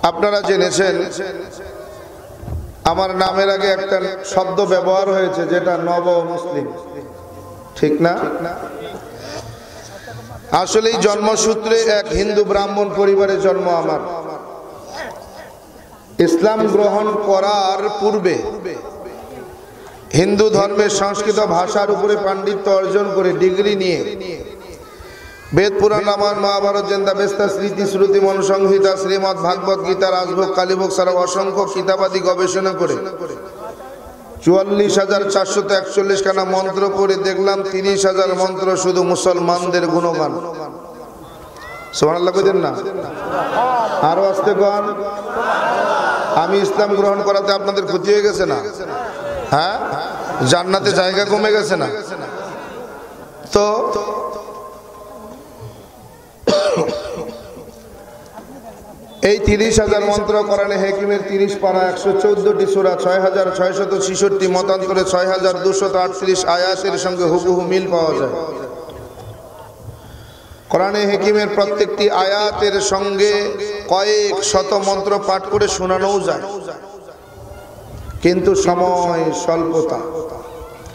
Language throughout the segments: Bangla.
আপনারা জেনেছেন আমার নামের আগে একটা শব্দ ব্যবহার হয়েছে যেটা নব মুসলিম, ঠিক না? আসলে জন্মসূত্রে এক হিন্দু ব্রাহ্মণ পরিবারে জন্ম আমার। ইসলাম গ্রহণ করার পূর্বে হিন্দু ধর্মের সংস্কৃত ভাষার উপরে পাণ্ডিত্য অর্জন করে ডিগ্রি নিয়ে বেদ পুরাণ রামায়ণ মহাভারত জেন্দাবেস্তা স্মৃতি শ্রুতি মনুসংহিতা শ্রীমদ ভাগবত গীতা রাজভোগ কালীভোগ ছাড়াও অসংখ্য কিতাবাদি গবেষণা করে ৪৪,৪৪১ খানা মন্ত্র পড়ে দেখলাম ৩০,০০০ মন্ত্র শুধু মুসলমানদের গুণগান। সুবহানাল্লাহ কইতেন না? আরো আসতে গান। আমি ইসলাম গ্রহণ করাতে আপনাদের ক্ষতি হয়ে গেছে না? হ্যাঁ, জান্নাতে জায়গা কমে গেছে না? তো এই ৩০,০০০ মন্ত্র কোরআনে হাকিমের ৩০ পারা ১১৪টি সূরা ৬,৬৬৬ মতান্তরে ৬,২৩৮ আয়াতের সঙ্গে হুবহু মিল পাওয়া যায়। কোরআনে হাকিমের প্রত্যেকটি আয়াতের সঙ্গে কয়েক শত মন্ত্র পাঠ করে শোনানোও যায়, কিন্তু সময় স্বল্পতা,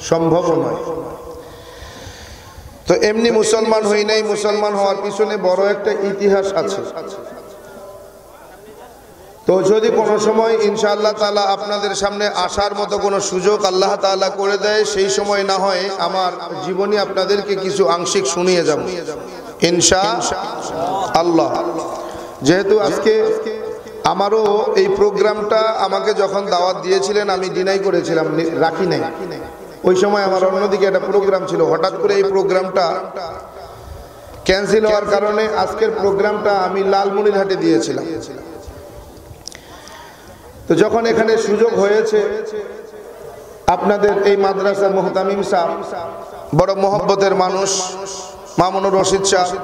সম্ভব নয়। তো এমনি মুসলমান হই নাই, মুসলমান হওয়ার পিছনে বড় একটা ইতিহাস আছে। তো যদি কোনো সময় ইনশাআল্লাহ তাআলা আপনাদের সামনে আসার মতো কোনো সুযোগ আল্লাহ তাআলা করে দেয়, সেই সময় না হয় আমার জীবনী আপনাদেরকে কিছু আংশিক শুনিয়ে যাব ইনশাআল্লাহ। যেহেতু আজকে আমারও এই প্রোগ্রামটা আমাকে যখন দাওয়াত দিয়েছিলেন আমি ডিনাই করেছিলাম, রাখি নাই। ওই সময় আমার অন্যদিকে একটা প্রোগ্রাম ছিল, হঠাৎ করে এই প্রোগ্রামটা ক্যান্সেল হওয়ার কারণে আজকের প্রোগ্রামটা আমি লালমনিরহাটে দিয়েছিলাম। তো যখন এখানে সুযোগ হয়েছে, আপনাদের এই মাদ্রাসার মুহতামিম সাহেব, বড় মহব্বতের মানুষ মামুনুর রশিদ সাহেব,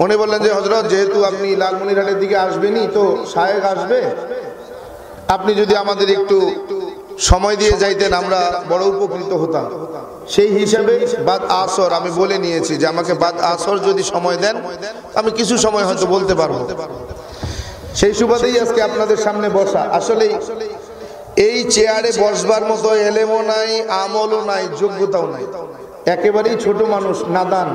উনি বললেন যে হযরত যেহেতু আপনি লালমনিরহাটের দিকে আসবেনই, তো শায়েখ আসবে, আপনি যদি আমাদের একটু সময় দিয়ে যাইতেন আমরা বড় উপকৃত হতাম। সেই হিসাবে বাদ আসর আমি বলে নিয়েছি যে আমাকে বাদ আসর যদি সময় দেন আমি কিছু সময় হয়তো বলতে পারবো। সেই সুবাদেই আজকে আপনাদের সামনে বসা। আসলে এই চেয়ারে বসবার মতো এলেমও নাই, আমলও নাই, যোগ্যতাও নাই, একেবারেই ছোট মানুষ, নাদান।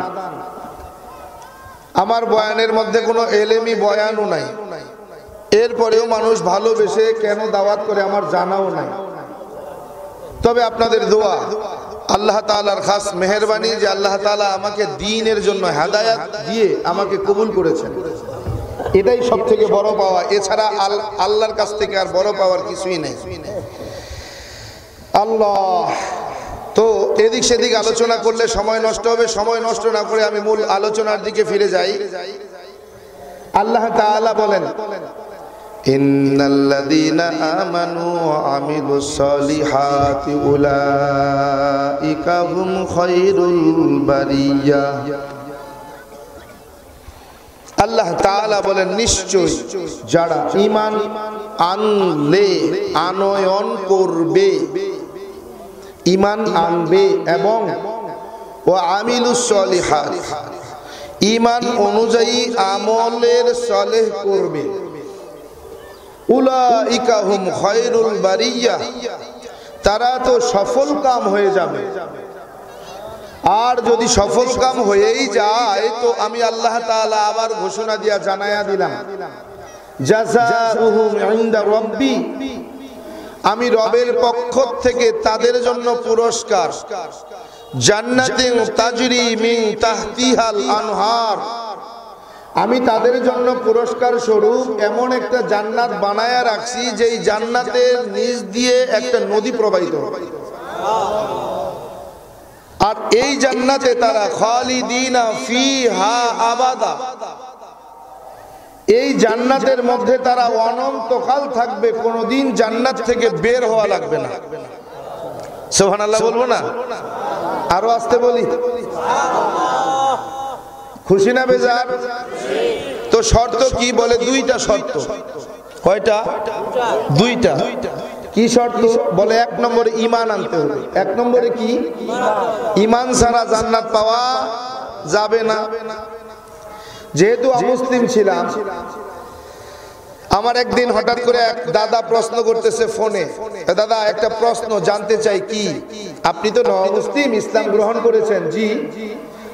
আমার বয়ানের মধ্যে কোনো এলেমি বয়ানও নাই, এরপরেও মানুষ ভালোবেসে কেন দাওয়াত করে আমার জানাও নাই। তবে আপনাদের দোয়া, আল্লাহ তাআলার খাস মেহেরবানি যে আল্লাহ তাআলা আমাকে দ্বীনের জন্য হেদায়েত দিয়ে আমাকে কবুল করেছেন, এটাই সবথেকে বড় পাওয়া। এছাড়া আল্লাহর কাছ থেকে আর বড় পাওয়ার কিছুই নেই। আল্লাহ, তো এদিক সেদিক আলোচনা করলে সময় নষ্ট হবে। সময় নষ্ট না করে আমি মূল আলোচনার দিকে ফিরে যাই। আল্লাহ তাআলা বলেন, ইন্নাল্লাযীনা আমানু ওয়া আমিলুস সলিহাতি উলাইকা হুম খায়রুল বারিয়া। আল্লাহ তাআলা বলেন, নিশ্চয় যারা ঈমান আনলে, আনয়ন করবে, ঈমান আনবে এবং ওয়া আমিলুস সলিহাত, ঈমান অনুযায়ী আমলের সলেহ করবে, উলাইকা হুম খায়রুল বারিয়া, তারা তো সফল কাম হয়ে যাবে। আর যদি সফল কাম হয়েই যায় তো আমি আল্লাহ তাআলা আবার ঘোষণা দিয়া জানায়া দিলাম, জাযাউহুম ইনদা রাব্বি, আমি রবের পক্ষ থেকে তাদের জন্য পুরস্কার, জান্নাতিন তাজরি মিন তাহতিহাল আনহার, আমি তাদের জন্য পুরস্কার স্বরূপ এমন একটা জান্নাত বানায়া রাখছি যেই জান্নাতের নিচ দিয়ে একটা নদী প্রবাহিত হবে। আর এই জান্নাতে তারা খালিদিনা ফিহা আবাদা, এই জান্নাতের মধ্যে তারা অনন্তকাল থাকবে, কোনদিন জান্নাত থেকে বের হওয়া লাগবে না। সুবহানাল্লাহ বলবো না? আরো আসতে বলি? খুশি না বেজার? তো শর্ত কি বলে? দুইটা শর্ত। কয়টা? দুইটা। কি শর্ত বলে? এক নম্বরে ঈমান আনতে হবে। এক নম্বরে কি? ঈমান ছাড়া জান্নাত পাওয়া যাবে না। যেহেতু অমুসলিম ছিলাম, আমার একদিন হঠাৎ করে এক দাদা প্রশ্ন করতেছে ফোনে, দাদা একটা প্রশ্ন জানতে চাই, কি আপনি তো নবমুসলিম, ইসলাম গ্রহণ করেছেন? জি।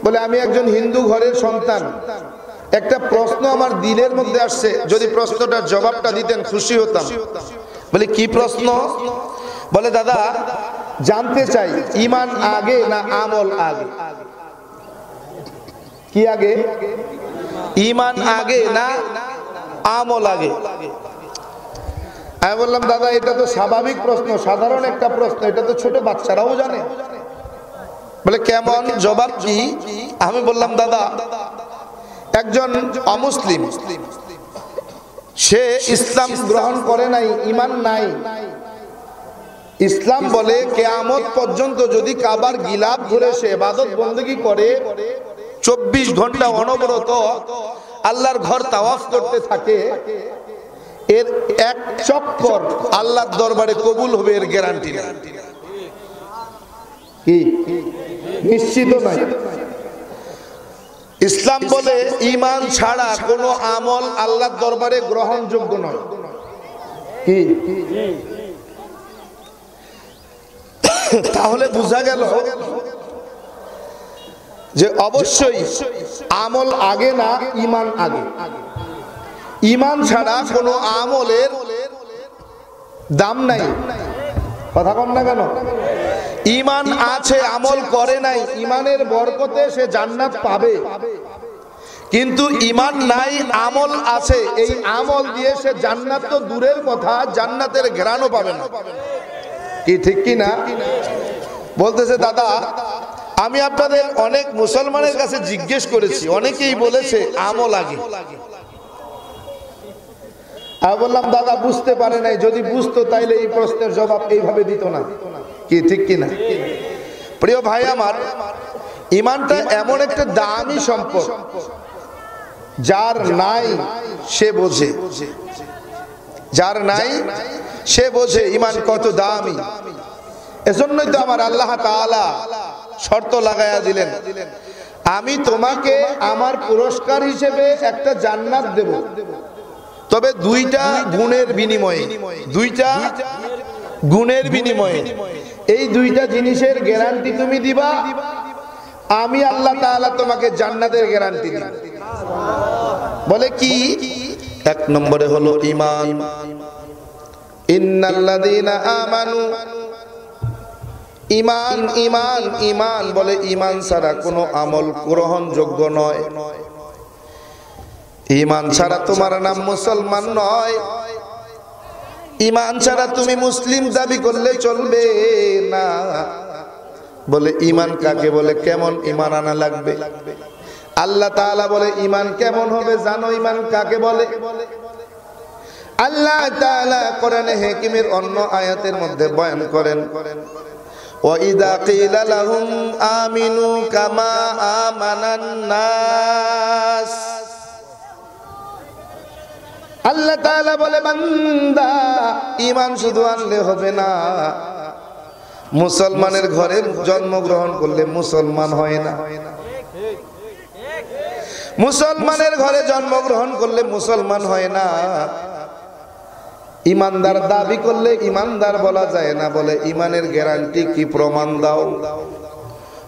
বলে আমি একজন হিন্দু ঘরের সন্তান, একটা প্রশ্ন আমার দিলের মধ্যে আসছে, যদি প্রশ্নটার জবাবটা দিতেন খুশি হতাম। বলে কি প্রশ্ন? বলে দাদা জানতে চাই ঈমান আগে না আমল আগে? কি আগে? ঈমান আগে না আমল আগে? আমি বললাম দাদা এটা তো স্বাভাবিক প্রশ্ন, সাধারণ একটা প্রশ্ন, এটা তো ছোট বাচ্চারাও জানে। বলে কেমন, জবাব কি? আমি বললাম দাদা একজন অমুসলিম, সে ইসলাম গ্রহণ করে নাই, ঈমান নাই। ইসলাম বলে কিয়ামত পর্যন্ত যদি কাবার গিলাফ ধরে সে ইবাদত বندگی করে, 24 ঘন্টা অনবরত আল্লাহর ঘর তাওয়াফ করতে থাকে, এর এক চক্কর আল্লাহর দরবারে কবুল হবে, এর গ্যারান্টি নেই। কি নিশ্চিত নয়। ইসলাম বলে ঈমান ছাড়া কোনো আমল আল্লাহর দরবারে গ্রহণযোগ্য নয়। কি? তাহলে বোঝা গেল যে অবশ্যই আমল আগে না ঈমান আগে। ঈমান ছাড়া কোনো আমলের দাম নাই। কথা কন না কেন? ঈমান আছে, আমল করে নাই, ঈমানের বরকতে সে জান্নাত পাবে। কিন্তু ঈমান নাই, আমল আছে, এই আমল দিয়ে সে জান্নাত তো দূরের কথা, জান্নাতের ঘ্রাণও পাবে না। কি ঠিক কি না? বলতেছে দাদা আমি আপনাদের অনেক মুসলমানের কাছে জিজ্ঞেস করেছি, অনেকেই বলেছে আমল আগে। আমি বললাম দাদা বুঝতে পারে নাই, যদি বুঝতো তাইলে এই প্রশ্নের জবাব এইভাবে দিত না। কি ঠিক কি না? প্রিয় ভাই আমার, ঈমানটা এমন একটা দামি সম্পদ, যার নাই সে বোঝে, যার নাই সে বোঝে ঈমান কত দামি। এজন্যই তো আমার আল্লাহ তাআলা শর্ত লাগায়া দিলেন, আমি তোমাকে আমার পুরস্কার হিসেবে একটা জান্নাত দেব, তবে দুইটা গুণের বিনিময়ে, দুইটা গুণের বিনিময়ে। এই দুইটা জিনিসের গ্যারান্টি তুমি দিবা, আমি আল্লাহ তাআলা তোমাকে জান্নাতের গ্যারান্টি দিব। বলে কি? এক নম্বরে হলো ঈমান। ইন্নাল্লাযীনা আমানু, ঈমান ঈমান ঈমান। বলে ঈমান ছাড়া কোনো আমল গ্রহণযোগ্য নয়। ঈমান ছাড়া তোমার নাম মুসলমান নয়। ঈমান ছাড়া তুমি মুসলিম দাবি করলে চলবে না। বলে ঈমান কাকে বলে, কেমন ঈমান আনা লাগবে? আল্লাহ তাআলা বলে ঈমান কেমন হবে জানো? ঈমান কাকে বলে? আল্লাহ তাআলা কোরআনে হাকিমের অন্য আয়াতের মধ্যে বয়ান করেন, ওয়াইদা কিলা লাহুম আমিনু কামা আমানান নাস। আল্লাহ তাআলা বলে বান্দা ঈমান শুধু আনলে হবে না, মুসলমানের ঘরে জন্মগ্রহণ করলে মুসলমান হয় না। মুসলমানের ঘরে জন্মগ্রহণ করলে মুসলমান হয় না। ইমানদার দাবি করলে ইমানদার বলা যায় না। বলে ঈমানের গ্যারান্টি কি, প্রমাণ দাও।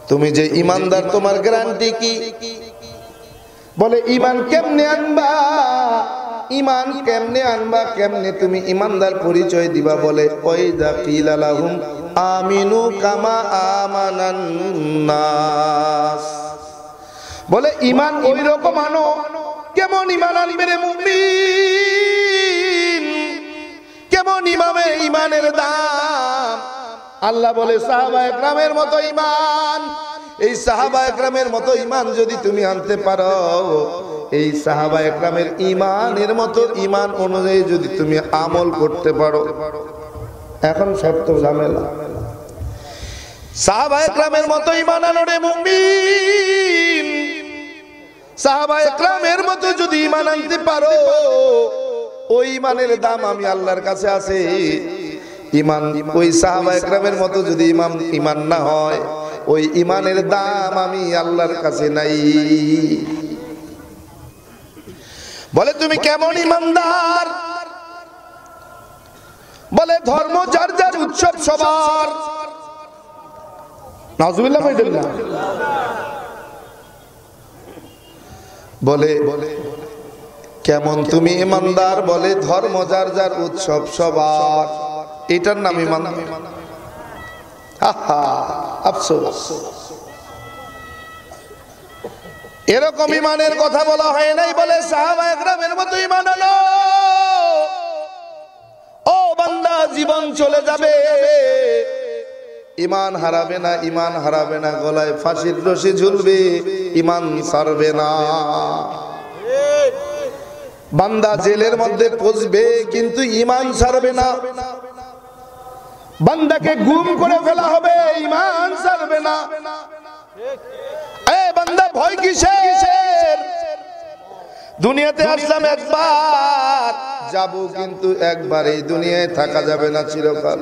তুমি যে ইমানদার তোমার গ্যারান্টি কি? বলে ঈমান কেমনে আনবা, ঈমান কেমনে আনবা, কেমনে তুমি ইমানদার পরিচয় দিবা? বলে ওয়াইদা কিলা লাহুম আমিনু কামা আমানান নাস। বলে ঈমান ওই রকম আনো, কেমন ঈমান আনবে রে মুমিন? কেমন ইমামে ঈমানের দাম? আল্লাহ বলে সাহাবায়ে কেরামের মতো ঈমান। এই সাহাবায়ে কেরামের মতো ঈমান যদি তুমি আনতে পারো, এই সাহাবায়ে কেরামের ঈমানের মতো ঈমান অনুযায়ী যদি তুমি আমল করতে পারো। এখন শর্ত ঝামেলা, সাহাবায়ে কেরামের মতো ঈমান আনো রে মুমিন। সাহাবায়ে কেরামের মতো যদি ঈমান আনতে পারো, ওই ঈমানের দাম আমি আল্লাহর কাছে আছে। ঈমান ওই সাহাবায়ে কেরামের মতো যদি ঈমান না হয়, ওই ঈমানের দাম আমি আল্লাহর কাছে নাই। বলে তুমি কেমন ঈমানদার? বলে ধর্ম যার যার, উৎসব সবার। নাউজুবিল্লাহ না বলে কেমন তুমি ইমানদার? বলে ধর্ম যার যার, উৎসব সবার। এটার নাম ইমান? আফসোস, এরকম ইমানের কথা বলা হয় নাই। বলে সাহাবায়ে কেরামের মতো ইমান আনো। ও বান্দা, জীবন চলে যাবে, ইমান হারাবে না, ইমান হারাবে না। গলায় ফাঁসির রশি ঝুলবে, ইমান ছাড়বে না। বান্দা জেলের মধ্যে পচবে, কিন্তু ইমান ছাড়বে না। বান্দাকে গুম করে ফেলা হবে, ইমান ছাড়বে না। এ বান্দা, ভয় কিসের? দুনিয়াতে আসলাম একবার, যাব কিন্তু একবার। এই দুনিয়ায় থাকা যাবে না চিরকাল,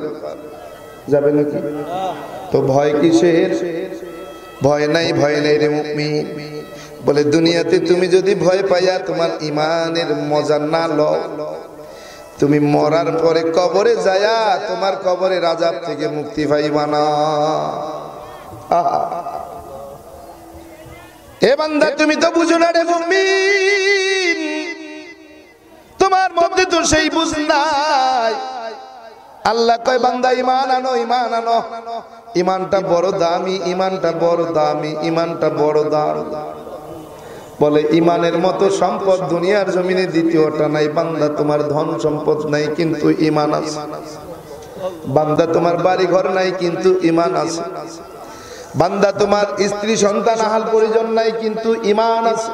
যাবে নাকি? তো ভয় কিসের? ভয় নাই, ভয় নাই রে মুমিন। বলে দুনিয়াতে তুমি যদি ভয় পাইয়া তোমার ইমানের মজা না লও, তুমি মরার পরে কবরে যায়া তোমার কবরের আযাব থেকে মুক্তি পাইবা না। এ বান্দা, তুমি তো বুঝো না রে মুমিন, তোমার মধ্যে তো সেই বুঝ নাই। আল্লাহ কয় বান্দা ঈমান আনো, ঈমান আনো। ঈমানটা বড় দামি, ঈমানটা বড় দামি, ঈমানটা বড় দামি। বলে ঈমানের মতো সম্পদ দুনিয়ার জমিনে দ্বিতীয়টা নাই। বান্দা, তোমার ধন সম্পদ নাই, কিন্তু ঈমান আছে। বান্দা, তোমার বাড়ি ঘর নাই, কিন্তু ঈমান আছে। বান্দা, তোমার স্ত্রী সন্তান আহাল পরিজন নাই, কিন্তু ঈমান আছে।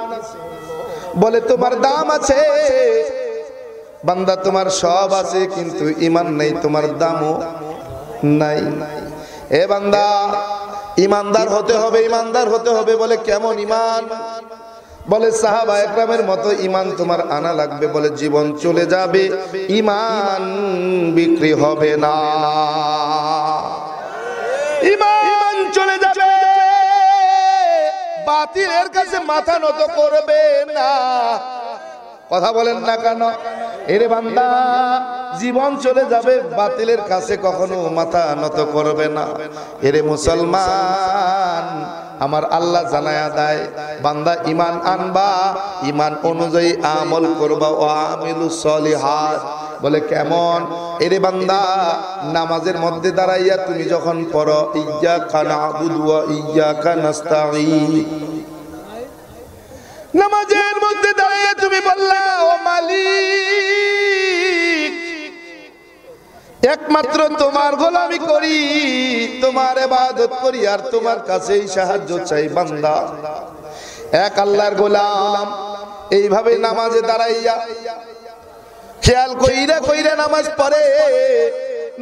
বলে তোমার দাম আছে। বান্দা, তোমার সব আছে, কিন্তু ঈমান নাই, তোমার দামও নাই। এ বান্দা, ঈমানদার হতে হবে, ঈমানদার হতে হবে। বলে কেমন ঈমান? বলে সাহাবায়ে কেরামের মতো ঈমান তোমার আনা লাগবে। বলে জীবন চলে যাবে, ঈমান বিক্রি হবে না। ঈমান চলে যাবে, বাতিলের কাছে মাথা নত করবে না। কথা বলেন না কেন? এরে বান্দা, জীবন চলে যাবে, বাতিলের কাছে কখনো মাথা নত করবে না। এরে মুসলমান, আমার আল্লাহ জানায়া দেয়, বান্দা ঈমান আনবা, ঈমান অনুযায়ী আমল করবা। ও আমিলুস সলিহাত। বলে কেমন? এরে বান্দা, নামাজের মধ্যে দাঁড়াইয়া তুমি যখন পড়ো ইয়্যাকা না'বুদু ওয়া ইয়্যাকা নাস্তাঈন, নামাজের মধ্যে দাঁড়িয়ে তুমি বললা, ও মালিক, একমাত্র তোমার গোলামি করি, তোমার ইবাদত করি, আর তোমার কাছেই সাহায্য চাই। বান্দা, এক আল্লাহর গোলাম এইভাবে নামাজে দাঁড়াইয়া খেয়াল কইরা কইরা নামাজ পড়ে।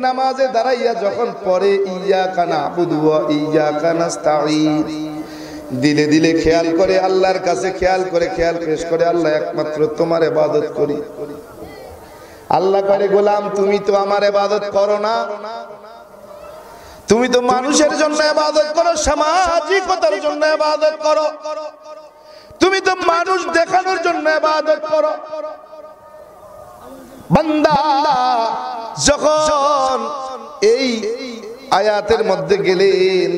নামাজে দাঁড়াইয়া যখন পড়ে ইয়্যাকা না'বুদু ওয়া ইয়্যাকা নাস্তাঈন, দিলে দিলে খেয়াল করে আল্লাহর কাছে, খেয়াল করে খেয়াল পেশ করে, আল্লাহ একমাত্র তোমার ইবাদত করি। আল্লাহ করে, গোলাম তুমি তো আমার ইবাদত করো না, তুমি তো মানুষের জন্য ইবাদত করো, সামাজিকতার জন্য ইবাদত করো, তুমি তো মানুষ দেখানোর জন্য ইবাদত করো। বান্দা যখন এই আয়াতের মধ্যে গেলেন,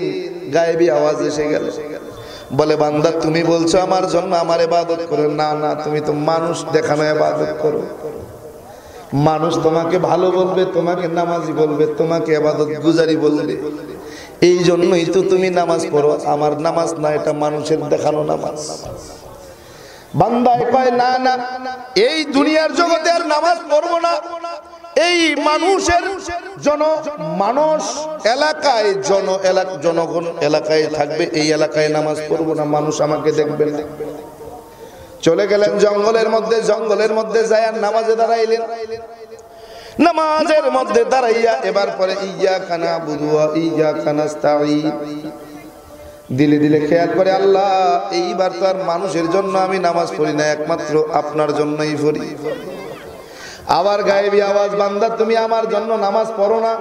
গায়েবী আওয়াজ এসে গেল। বলে বান্দা, তুমি বলছো আমার জন্য আমার ইবাদত করো। না না, তুমি তো মানুষ দেখানো ইবাদত করো। মানুষ তোমাকে ভালো বলবে, তোমাকে নামাজি বলবে, তোমাকে ইবাদত গুজারি বলবে। এই জন্যই তো তুমি নামাজ পড়ো। আমার নামাজ না, এটা মানুষের দেখানো নামাজ। বান্দা কয়, না না, এই দুনিয়ার জগতে আর নামাজ পড়বো না। এই মানুষের মানুষ এলাকায়, জনগণ এলাকায় থাকবে, এই এলাকায় নামাজ পড়বো না, মানুষ আমাকে দেখবে না। চলে গেলেন জঙ্গলের মধ্যে, জঙ্গলের মধ্যে যায় নামাজে দাঁড়াইলেন। নামাজের মধ্যে দাঁড়াইয়া এবার পরে ইয়্যাকা না'বুদু ওয়া ইয়্যাকা নাস্তাঈন, দিলে দিলে খেয়াল করে, আল্লাহ এইবার তো আর মানুষের জন্য আমি নামাজ পড়ি না, একমাত্র আপনার জন্যই পড়ি। আবার গায়েবী আওয়াজ, বান্দা তুমি আমার জন্য নামাজ পড়ো না,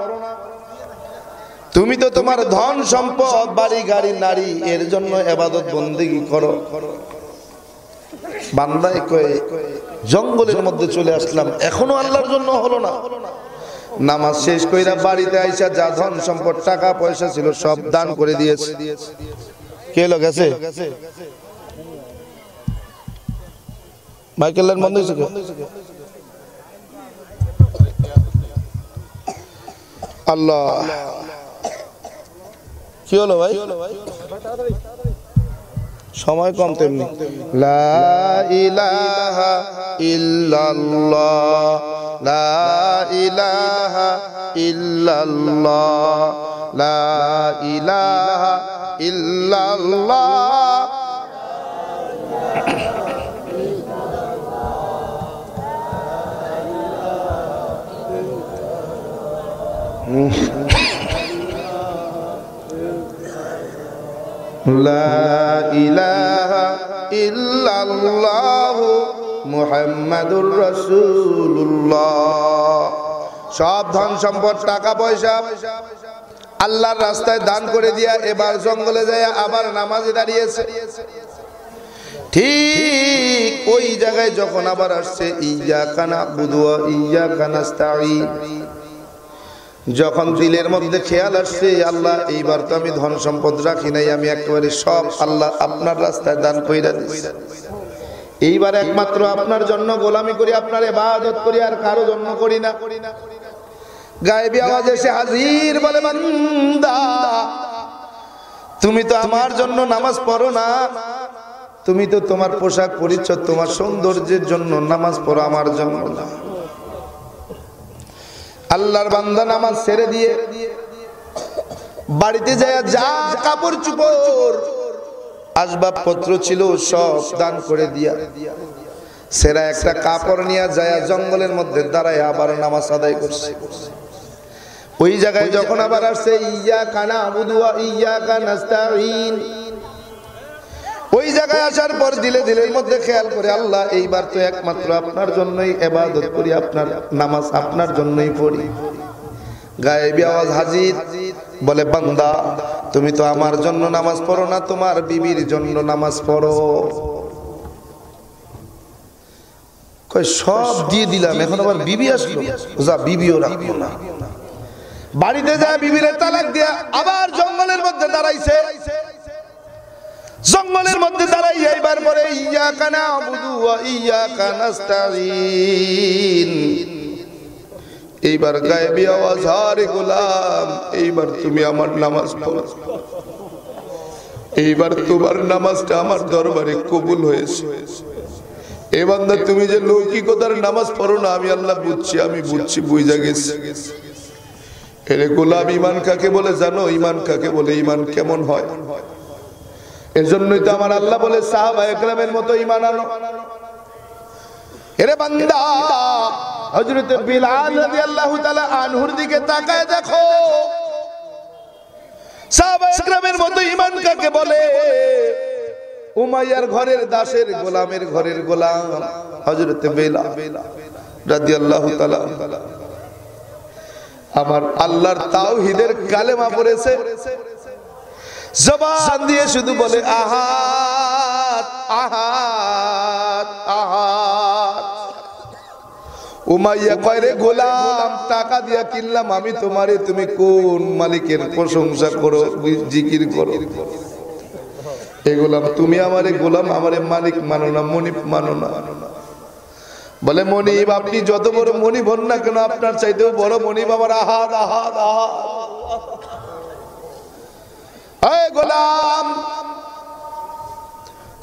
তুমি তো তোমার ধন সম্পদ, বাড়ি গাড়ি, নারী, এর জন্য ইবাদত বন্দেগী করো। বান্দায় কয়ে, জঙ্গলের মধ্যে চলে আসলাম, এখনো আল্লাহর জন্য হলো না। নামাজ শেষ কইরা বাড়িতে আইসা যা ধন সম্পদ টাকা পয়সা ছিল সব দান করে দিয়েছে। কে লোক আছে মাইকেল লাইন বন্ধ হয়েছে? আল্লাহ, কি হলো ভাই? সময় কম তেমনি। লা ইলাহা ইল্লাল্লাহ, লা ইলাহা ইল্লাল্লাহ, লা ইলাহা ইল্লাল্লাহ। লা ইলাহা ইল্লাল্লাহু মুহাম্মাদুর রাসূলুল্লাহ। সব ধন সম্পদ টাকা পয়সা আল্লাহর রাস্তায় দান করে দিয়া এবার জঙ্গলে যায় আবার নামাজে দাঁড়িয়েছে। ঠিক ওই জায়গায় যখন আবার আসছে ইয়্যাকা না'বুদু ওয়া ইয়্যাকা নাস্তাঈন, যখন দিলের মধ্যে খেয়াল আসছে আল্লাহ এইবার তো আমি ধন সম্পদ রাখি নাই, আমি একেবারে সব আল্লাহ আপনার রাস্তায় দান কইরা দিছি, এইবার একমাত্র আপনার জন্য গোলামি করি, আপনার ইবাদত করি, আর কারো জন্য করি না। গায়েবী আওয়াজ এসে হাজির, বলে বান্দা তুমি তো আমার জন্য নামাজ পড়ো না, তুমি তো তোমার পোশাক পরিচ্ছদ তোমার সৌন্দর্যের জন্য নামাজ পড়ো, আমার জন্য না। আল্লাহর বান্দা নামাজ ছেড়ে দিয়ে বাড়িতে যায় যা কাপড় চোপড় আসবাবপত্র ছিল সব দান করে দিয়া সেরা একটা কাপড় নিয়ে যায় জঙ্গলের মধ্যে দাঁড়ায় আবার নামাজ আদায় করছে। ওই জায়গায় যখন আবার আসছে ইয়্যাকা না'বুদু ওয়া ইয়্যাকা নাস্তাঈন, ওই জায়গায় আসার পর দিলে দিলের মধ্যে খেয়াল করে আল্লাহ এইবার তো একমাত্র আপনার জন্যই ইবাদত করি, আপনার নামাজ আপনার জন্যই পড়ি। গায়েবী আওয়াজ হাজির, বলে বান্দা তুমি তো আমার জন্য নামাজ পড়ো না, তোমার বিবির জন্য নামাজ পড়ো। কই সব দিয়ে দিলাম, এখন আবার বিবি আসলো, যা বিবিও রাখবো না। বাড়িতে যায় বিবিরে তালাক দিয়া আবার জঙ্গলের মধ্যে দাঁড়াইছে। জঙ্গলের মধ্যে দাঁড়াই এইবার পরে ইয়্যাকা না'বুদু ওয়া ইয়্যাকা নাস্তাঈন, এইবার গায়েবী আওয়াজ, আরে গোলাম এইবার তুমি আমার নামাজ পড়ো, এইবার তোমার নামাজটা আমার দরবারে কবুল হয়েছে। এ বান্দা তুমি যে লৌকিকতার নামাজ পড়ো না আমি আল্লাহ বুঝছি, আমি বুঝছি, বুঝা গেছি। এরে গোলাম ঈমান কাকে বলে জানো? ঈমান কাকে বলে? ঈমান কেমন হয়? এজন্যই তো আমার আল্লাহ বলে সাহাবায়ে কেরামের মতো ঈমান আনো। এরে বান্দা হযরত বিলাল রাদিয়াল্লাহু তাআলা আনহুর দিকে তাকায় দেখো, সাহাবায়ে কেরামের মতো ঈমান কাকে বলে? উমাইয়ার ঘরের দাসের গোলামের ঘরের গোলাম হযরত বিলাল রাদিয়াল্লাহু তাআলা আমার আল্লাহর তাওহীদের কালেমা পড়েছে, জবান দিয়ে শুধু বলে আহাদ আহাদ আহাদ। উমাইয়া কয় রে গোলাম টাকা দিয়া কিনলাম আমি তোমারে, তুমি কোন মালিকের প্রশংসা করো, জিকির করো? এ গোলাম তুমি আমারে গোলাম, আমারে মালিক মানো না, মনিব মানো না। বলে মনিব আপনি যত বড় মনিব হন না কেন, আপনার চাইতেও বড় মনিব আমার আহাদ আহাদ আহাদ। গোলাম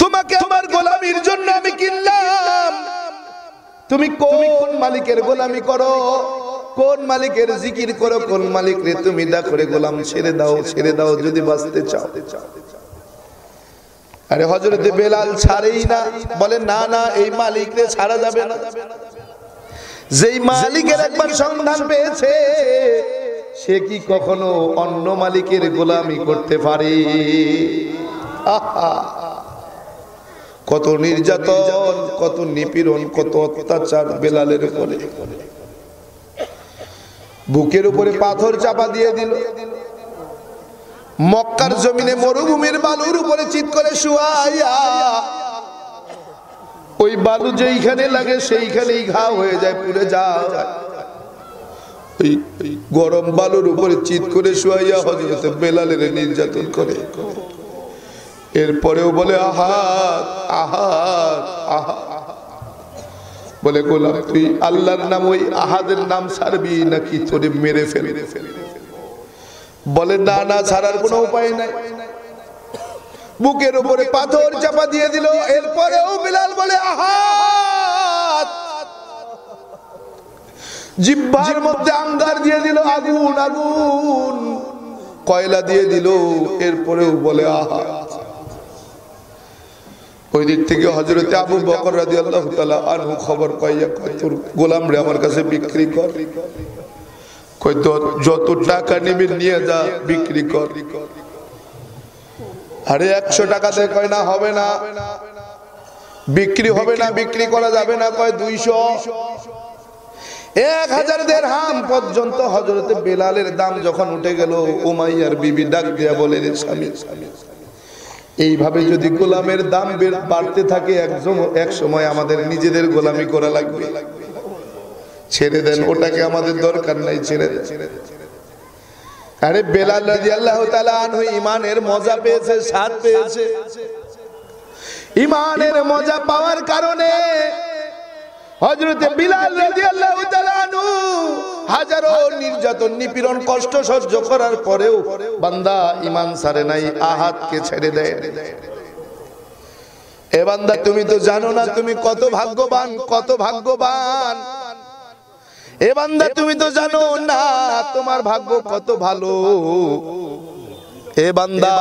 তোমাকে আমার গোলামির জন্য আমি কিনলাম, তুমি কোন মালিকের গোলামি করো, কোন মালিকের জিকির করো, কোন মালিক রে তুমি ডাকো রে গোলাম? ছেড়ে দাও, ছেড়ে দাও যদি বাঁচতে চাও। আরে হযরত বেলাল ছাড়েই না, বলে না না এই মালিক রে ছাড়া যাবে না। যেই মালিকের একবার সন্ধান পেয়েছে সে কি কখনো অন্য মালিকের গোলামি করতে পারে? কত নির্যাতন, কত নিপীড়ন, কত অত্যাচার বেলালের উপরে। বুকের উপরে পাথর চাপা দিয়ে দিল, মক্কার জমিনে মরুভূমির বালুর উপরে চিৎ করে শুয়াইয়া, ওই বালু যেইখানে লাগে সেইখানেই ঘা হয়ে যায়, পুড়ে যায়। ওই গরম বালুর উপরে চিৎ করে শুয়াইয়া হযরত বেলালের নির্যাতন করে। এরপরেও বলে আহাদ আহাদ আহাদ। বলে গোলাম তুই আল্লাহর নাম ওই আহাদের নাম ছাড়বি নাকি তোরে মেরে ফেলবে? বলে না না, ছাড়ার কোনো উপায় নাই। বুকের উপরে পাথর চাপা দিয়ে দিল। এরপরেও বিলাল বলে আহাদ। জিহ্বার মধ্যে আঙ্গার দিয়ে দিল, আগুন আগুন কয়লা দিয়ে দিল। এরপরেও বলে আহাদ। ওই দিক থেকে হযরতে আবু বকর রাদিয়াল্লাহু তাআলা আনহু খবর পাইয়া কয় তোর গোলাম রে আমার কাছে বিক্রি কর। কই তো যত টাকা নিবি নিয়ে যা, বিক্রি কর। আরে 100 টাকা দে। কয় না হবে না, বিক্রি হবে না, বিক্রি করা যাবে না। কয় 200, 1000 দিরহাম পর্যন্ত হযরতে বেলালের দাম যখন উঠে গেল, উমাইয়ার বিবি ডাক দিয়া বলে রে স্বামী, এইভাবে যদি গোলামের দাম বাড়তে থাকে এক সময় আমাদের নিজেদের গোলামি করা লাগবে। ছেড়ে দেন, ওটাকে আমাদের দরকার নাই, ছেড়ে দেন। আরে বেলাল রাদিয়াল্লাহু তাআলা আনহু ঈমানের মজা পেয়েছে, স্বাদ পেয়েছে। ঈমানের মজা পাওয়ার কারণে হযরতে বিলাল রাদিয়াল্লাহু তাআলা আনহু হাজারো নির্যাতন নিপীড়ন কষ্ট সহ্য করার পরেও বান্দা ঈমান ছাড়ে নাই, আহাদকে ছেড়ে দেয়। এ বান্দা তুমি তো জানো না তুমি কত ভাগ্যবান, কত ভাগ্যবান। এ বান্দা তুমি তো জানো না তোমার ভাগ্য কত ভালো। এ বান্দা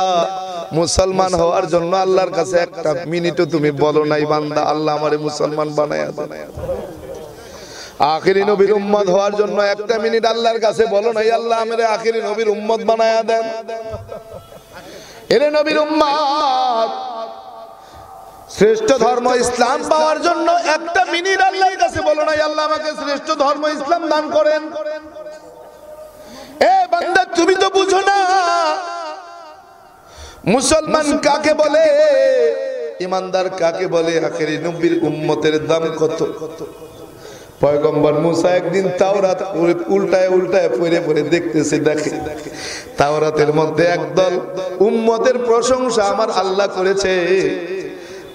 মুসলমান হওয়ার জন্য আল্লাহর কাছে একটা মিনিটও তুমি বলো নাই বান্দা আল্লাহ আমারে মুসলমান বানায়া দেন। আখিরি নবীর উম্মত হওয়ার জন্য একটা মিনিট আল্লাহর কাছে বলো নাই আল্লাহ আমারে আখিরি নবীর উম্মত বানায়া দেন। এরে নবীর উম্মত শ্রেষ্ঠ ধর্ম ইসলাম পাওয়ার জন্য একটা মিনিট আল্লাহর কাছে বলো নাই আল্লাহ আমাকে শ্রেষ্ঠ ধর্ম ইসলাম দান করেন। এ বান্দা তুমি তো বুঝো না মুসলমান কাকে বলে, ইমানদার কাকে বলে, আখিরি নবীর উম্মতের দাম কত। পয়গম্বর মুসা একদিন তাওরাত উল্টায় উল্টায় পড়ে পড়ে দেখতেছে, দেখে তাওরাতের মধ্যে একদল উম্মতের প্রশংসা আমার আল্লাহ করেছে।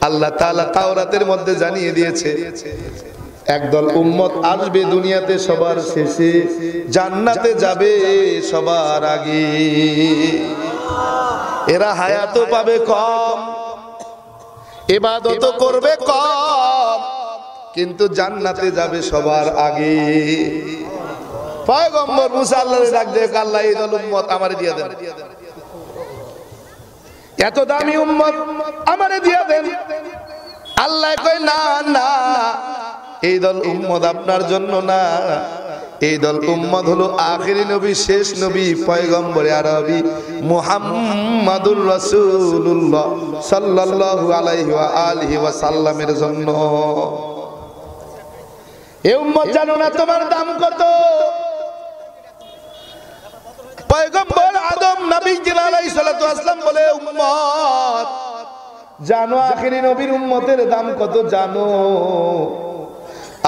আল্লাহ তাআলা তাওরাতের মধ্যে জানিয়ে দিয়েছে একদল উম্মত আসবে দুনিয়াতে সবার শেষে, জান্নাতে যাবে সবার আগে। এরা হায়াতও পাবে কম, ইবাদত করবে কম, কিন্তু জান্নাতে যাবে সবার আগে। পয়গম্বর মুসা আল্লাহরে ডাক দেয়, আল্লাহ এই দল উম্মত আমারে দিয়ে দেন, এত দামি উম্মত আমারে দিয়ে দেন। আল্লাহ কয় না না, এই দল উম্মত আপনার জন্য না, এই দল উম্মত হলো আখিরি নবী, শেষ নবী, পয়গম্বরে আরবি মুহাম্মাদুর রাসূলুল্লাহ সাল্লাল্লাহু আলাইহি ওয়া আলিহি ওয়া সাল্লামের জন্য। এই উম্মত জানো না তোমার দাম কত। পয়গম্বর আদম নবী আলাইহিস সালাতু ওয়াস সালাম বলে উম্মত জানো আখিরি নবীর উম্মতের দাম কত জানো।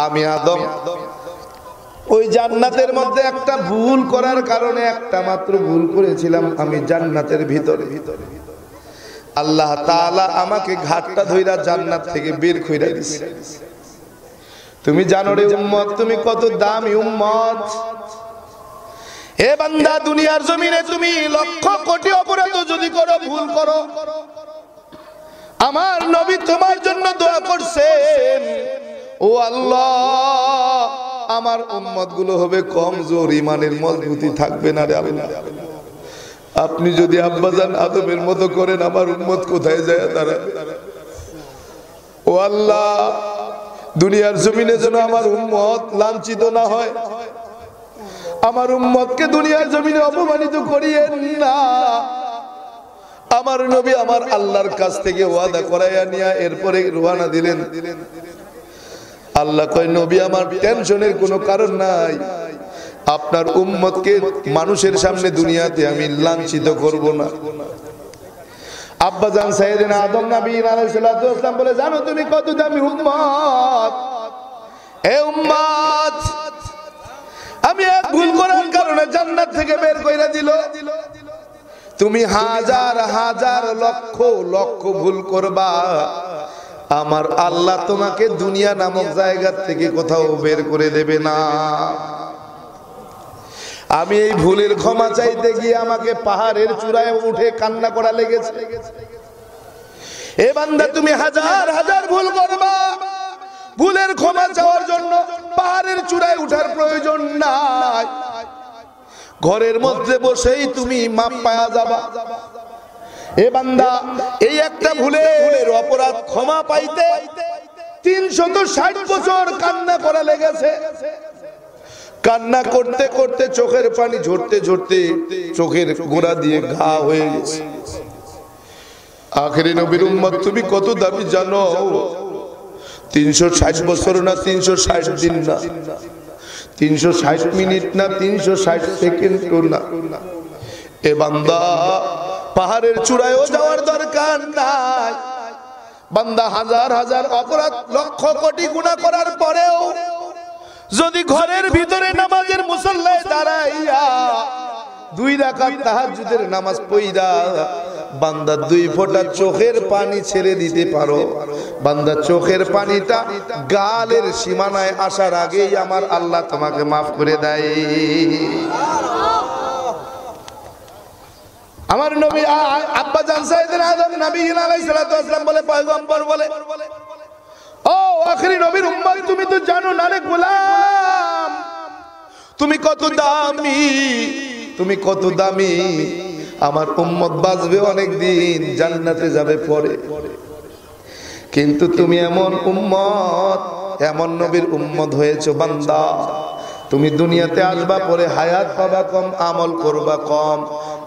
আমি আদম ওই জান্নাতের মধ্যে একটা ভুল করার কারণে, একটা মাত্র ভুল করেছিলাম, আমি জান্নাতের ভিতরে আল্লাহ তাআলা আমাকে ঘাটটা ধইরা জান্নাত থেকে বের কইরা দিছে। তুমি জানো রে উম্মত তুমি কত দামি উম্মত। হে বান্দা দুনিয়ার জমিনে তুমি লক্ষ কোটি অপরাধ যদি করো, ভুল করো, আমার নবী তোমার জন্য দোয়া করছেন, ও আল্লাহ আমার উম্মত গুলো হবে কমজোর, ইমানের মজবুতি থাকবে না রে আল্লাহ। আপনি যদি আব্বাজান আদমের মতো করেন আমার উম্মত কোথায় যায় দাঁড়াবে। ও আল্লাহ দুনিয়ার জমিনে যেন আমার উম্মত লাঞ্ছিত না হয়, আমার উম্মতকে দুনিয়ার জমিনে অপমানিত করিয়েন না। আমার নবী আমার আল্লাহর কাছ থেকে ওয়াদা করাইয়া নিয়া এরপরে রওনা দিলেন। আল্লাহ কয় নবী আমার টেনশনের কোনো কারণ নাই, আপনার উম্মতকে মানুষের সামনে দুনিয়াতে আমি লাঞ্ছিত করব না। আব্বাজান সাইয়েদনা আদম নবী আলাইহিস সালাতু ওয়াস সালাম বলে জানো তুমি কত দামি উম্মত। এ উম্মত আমি এক ভুল করার কারণে জান্নাত থেকে বের কইরা দিল। তুমি হাজার হাজার লক্ষ লক্ষ ভুল করবা, আমার আল্লাহ তোমাকে দুনিয়া নামক জায়গা থেকে কোথাও বের করে দেবে না। আমি এই ভুলের ক্ষমা চাইতে গিয়ে আমাকে পাহাড়ের চূড়ায় উঠে কান্না করা লেগেছে। এ বান্দা, তুমি হাজার হাজার ভুল করবা, ভুলের ক্ষমা চাওয়ার জন্য পাহাড়ের চূড়ায় উঠার প্রয়োজন নাই, ঘরের মধ্যে বসেই তুমি মাপ পাওয়া যাবা। এ বান্দা, এই একটা ভুলের অপরাধ ক্ষমা পাইতে 360 বছর কান্না করা লেগেছে। কান্না করতে করতে চোখের পানি ঝরতে ঝরতে চোখের গোড়া দিয়ে ঘা হয়ে গেছে। আখেরি নবীর উম্মত, তুমি কত দামি জানো? 360 বছর না, 360 দিন না, 360 মিনিট না, 360 সেকেন্ড না। এ বান্দা, পাহাড়ের চূড়ায়ও যাওয়ার দরকার নাই। বান্দা, হাজার হাজার অপরাধ লক্ষ কোটি গুনাহ করার পরেও যদি ঘরের ভিতরে নামাজের মুসল্লায় দাঁড়াইয়া 2 রাকাত তাহাজ্জুদের নামাজ পড়া বান্দা 2 ফোঁটা চোখের পানি ছেড়ে দিতে পারো, বান্দা চোখের পানিটা গালের সীমানায় আসার আগেই আমার আল্লাহ তোমাকে মাফ করে দেয়। আমার নবী আব্বা জান সাইয়েদনা আদম নবী আলাইহিস সালাতু ওয়াস সালাম বলে, পয়গম্বর বলে, ও আখেরি নবীর উম্মত, তুমি তো জানো না রে গোলাম, তুমি কত দামি, তুমি কত দামি। আমার উম্মত বাঁচবে অনেক দিন, জান্নাতে যাবে পরে, কিন্তু তুমি এমন উম্মত, এমন নবীর উম্মত হয়েছো বান্দা, তুমি দুনিয়াতে আসবা পরে হায়াত পাবা কম, আমল করবা কম,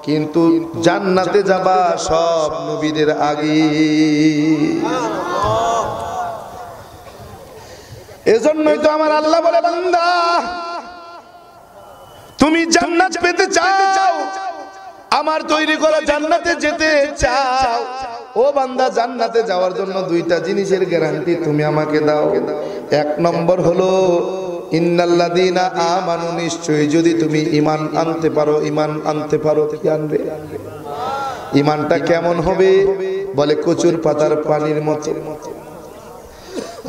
কিন্তু জান্নাতে যাবা সব নবীদের আগে। এজন্যই তো আমার আল্লাহ বলে, বান্দা তুমি জান্নাত পেতে চাও, আমার তৈরি করা জান্নাতে যেতে চাও, ও বান্দা জান্নাতে যাওয়ার জন্য 2টা জিনিসের গ্যারান্টি তুমি আমাকে দাও। 1 নম্বর হলো ইন্নাল্লাযীনা আমানু, নিশ্চয়ই যদি তুমি ঈমান আনতে পারো, ঈমান আনতে পারো, কি আনবে? ঈমানটা কেমন হবে? বলে কচুর পাতার পানির মতো।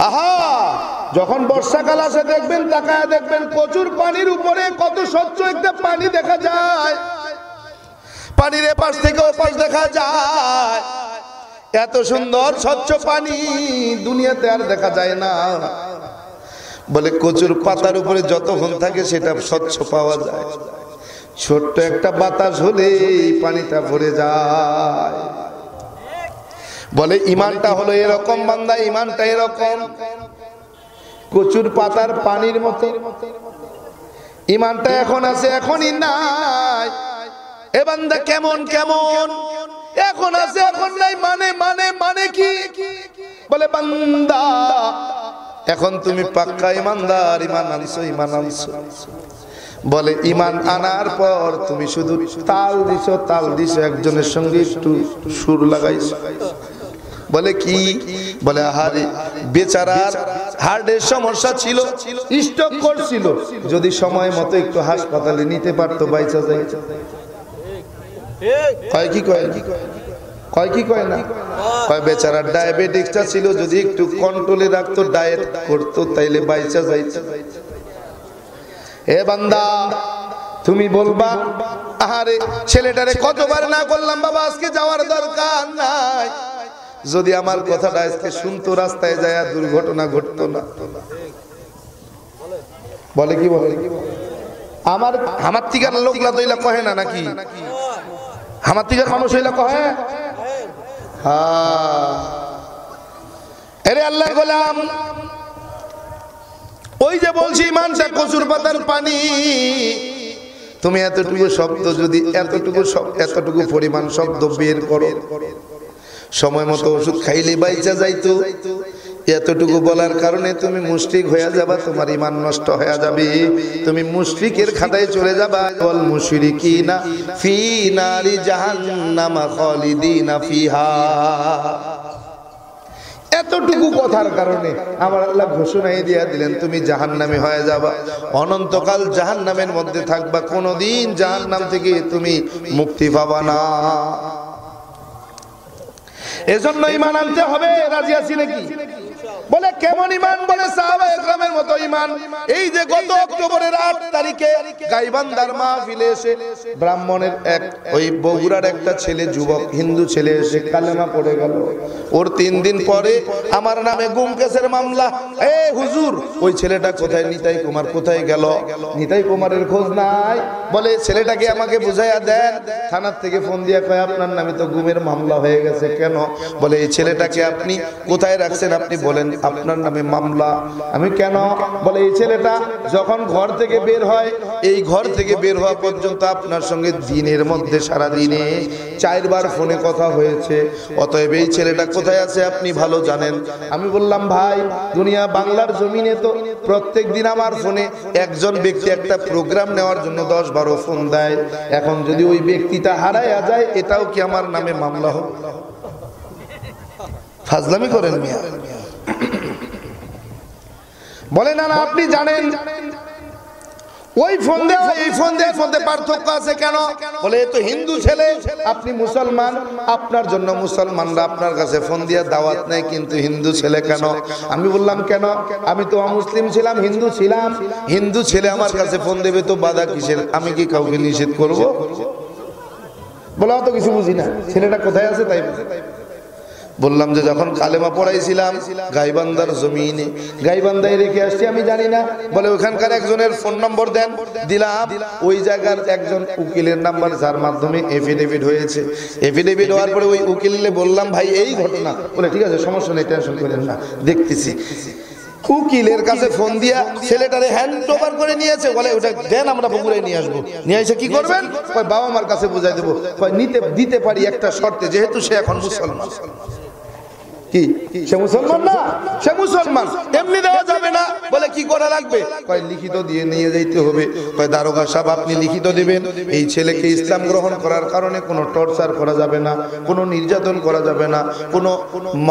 আহা, যখন বর্ষাকাল আসে দেখবেন, তাকায় দেখবেন কচুর পানির উপরে কত স্বচ্ছ একটা পানি দেখা যায়, পানির এপাশ থেকে ওপাশ দেখা যায়, এত সুন্দর স্বচ্ছ পানি দুনিয়াতে আর দেখা যায় না। বলে কচুর পাতার উপরে যতক্ষণ থাকে সেটা স্বচ্ছ পাওয়া যায়, ছোট্ট একটা বাতাস হলে পানিটা ভরে যায়। বলে ঈমানটা হলো এরকম বান্দা, ঈমানটা এরকম কচুর পাতার পানির মতো। ঈমানটা এখন আছে, এখনই নাই। এ বান্দা কেমন কেমন, এখন আছে এখন নাই, মানে মানে মানে কি? বলে বান্দা এখন তুমি পাক্কা ঈমানদার, ঈমান আনছো, ঈমান আনছো। বলে ঈমান আনার পর তুমি শুধু তাল দিছো, তাল দিছো, একজনের সঙ্গে একটু সুর লাগাইছো। বলে কি? বলে আহারে বেচারার হার্টের সমস্যা ছিল, স্ট্রোক করছিল, যদি সময় মতো একটু হাসপাতালে নিতে পারতো বাইচা যায়। কয় কি কয়, কয় কি কয় না, কয় বেচারার ডায়াবেটিসটা ছিল, যদি একটু কন্ট্রোলে রাখতো, ডায়েট করতো, তাইলে বাইচা যাইতো। এ বান্দা, তুমি বলবা আহারে ছেলেটারে কতবার না করলাম বাবা আজকে যাওয়ার দরকার নাই, যদি আমার কথাটা আজকে শুনতো রাস্তায় যায় দুর্ঘটনা ঘটতো না। বলে কি? বলে আমার তিগার লোকলা দইলা কহে না নাকি? আমার তিগার মানুষ হইলা কহে? হ্যাঁ। আরে আল্লাহর গোলাম, ওই যে বলছি ঈমানটা কচুর পাতার পানি, তুমি এতটুকু শব্দ যদি এতটুকু পরিমাণ শব্দ বের করো, সময় মতো ওষুধ খাইলে বাইচা যাইতো, এতটুকু বলার কারণে তুমি মুশরিক হয়ে যাবা, তোমার ঈমান নষ্ট হয়ে যাবে, তুমি মুশরিকের খাতায় চলে যাবা। ওয়াল মুশরিকিনা ফি নারি জাহান্নাম খালিদিনা ফিহা। এত এতটুকু কথার কারণে আমার আল্লাহ ঘোষণাই দিয়া দিলেন তুমি জাহান্নামী হয়ে যাবা, অনন্তকাল জাহান্নামের মধ্যে থাকবা, কোনোদিন জাহান্নাম থেকে তুমি মুক্তি পাবা না। এজন্য ঈমান আনতে হবে। রাজি আছি নাকি? বলে কেমন ঈমান? বলে সাহাবায়ে কেরামের মতো ঈমান। এই যে গত অক্টোবরের 8 তারিখে গাইবান্ধার মাহফিলে এসে ব্রাহ্মণের এক ওই বগুড়ার একটা ছেলে, যুবক হিন্দু ছেলে এসে কালেমা পড়ে গেল। ওর 3 দিন পরে আমার নামে গুম কেসের মামলা। এ হুজুর, ওই ছেলেটা কোথায়? নিতাই কুমার কোথায় গেল? নিতাই কুমারের খোঁজ নাই। বলে ছেলেটাকে আমাকে বুঝাইয়া দেন। থানার থেকে ফোন দিয়ে কয় আপনার নামে তো গুমের মামলা হয়ে গেছে। কেন? বলে এই ছেলেটাকে আপনি কোথায় রাখছেন? আপনি বলেন আপনার নামে মামলা। আমি কেন? বলে এই ছেলেটা যখন ঘর থেকে বের হয়, এই ঘর থেকে বের হওয়া পর্যন্ত আপনার সঙ্গে দিনের মধ্যে সারা দিনে 4 বার ফোনে কথা হয়েছে, অতএব এই ছেলেটা কোথায় আছে আপনি ভালো জানেন। আমি বললাম ভাই, দুনিয়া বাংলার জমিনে তো প্রত্যেক দিন আমার ফোনে একজন ব্যক্তি একটা প্রোগ্রাম নেওয়ার জন্য 10-12 ফোন দেয়। এখন যদি ওই ব্যক্তিটা হারায়া যায়, এটাও কি আমার নামে মামলা হবে? ফাজলামি করেন মিয়া। বলে না না, আপনি জানেন ওই ফোন দেওয়া এই ফোন দেওয়ার মধ্যে পার্থক্য আছে। কেন? বলে এ তো হিন্দু ছেলে, আপনি মুসলমান, আপনার জন্য মুসলমানরা আপনার কাছে ফোন দিয়ে দাওয়াত নেয়, কিন্তু হিন্দু ছেলে কেন? আমি বললাম কেন? আমি তো অমুসলিম ছিলাম, হিন্দু ছিলাম, হিন্দু ছেলে আমার কাছে ফোন দেবে তো বাধা কিসের? আমি কি কাউকে নিষেধ করব? বলে অত কিছু বুঝি না, ছেলেটা কোথায় আছে তাই বুঝি। বললাম যে যখন কালেমা পড়াইছিলাম গাইবান্ধার জমিনে, গাইবান্ধায় রেখে আসছি আমি জানি না। বলে ওখানকার একজনের ফোন নম্বর দেন। দিলাম। ওই জায়গার একজন উকিলের নাম্বার, যার মাধ্যমে এফিডেভিট হয়েছে। এফিডেভিট হওয়ার পরে ওই উকিলকে বললাম ভাই এই ঘটনা। বলে ঠিক আছে, সমস্যা নেই, টেনশন করেন না, দেখতেছি। উকিলের কাছে ফোন দিয়া ছেলেটারে হ্যান্ড ওভার করে নিয়েছে। বলে ওটা দেন, আমরা বগুড়ায় নিয়ে আসবো। নিয়ে এসে কি করবেন? কয় বাবা মার কাছে বুঝাই দেবো। কয় নিতে দিতে পারি একটা শর্তে, যেহেতু সে এখন মুসলমান। কি সে মুসলমান না? সে মুসলমান, এমনি দেওয়া যাবে না। বলে কি করা লাগবে? কয় লিখিত দিয়ে নিয়ে যাইতে হবে। কয় দারোগা সাহেব আপনি লিখিত দিবেন, এই ছেলেকে ইসলাম গ্রহণ করার কারণে কোনো টর্চার করা যাবে না, কোনো নির্যাতন করা যাবে না, কোনো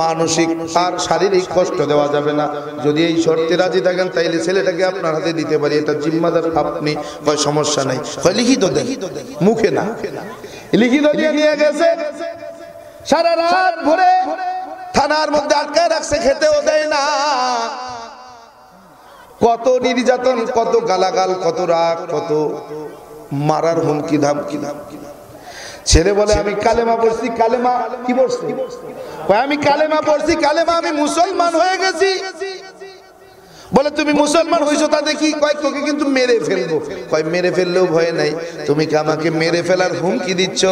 মানসিক আর শারীরিক কষ্ট দেওয়া যাবে না। যদি এই শর্তে রাজি থাকেন তাইলে ছেলেটাকে আপনার হাতে দিতে পারি, এটা জিম্মাদার আপনি। কয় সমস্যা নাই। কয় লিখিত দেন, মুখে না। লিখিত দিয়ে নিয়ে গেছে। সারা রাত ভরে থানার মধ্যে আটকায় রাখছে, খেতেও দেয় না। কত নির্যাতন, কত গালাগাল, কত রাগ, কত মারার হুমকি ধামকি। ছেলে বলে আমি কালেমা পড়ছি। কালেমা কি পড়ছি? আমি কালেমা পড়ছি, কালেমা আমি মুসলমান হয়ে গেছি। বলে তুমি মুসলমান হইছো তাতে কি? কয় তোকে কিন্তু মেরে ফেলবো। কয় মেরে ফেললেও ভয় নাই, তুমি কি আমাকে মেরে ফেলার হুমকি দিচ্ছ?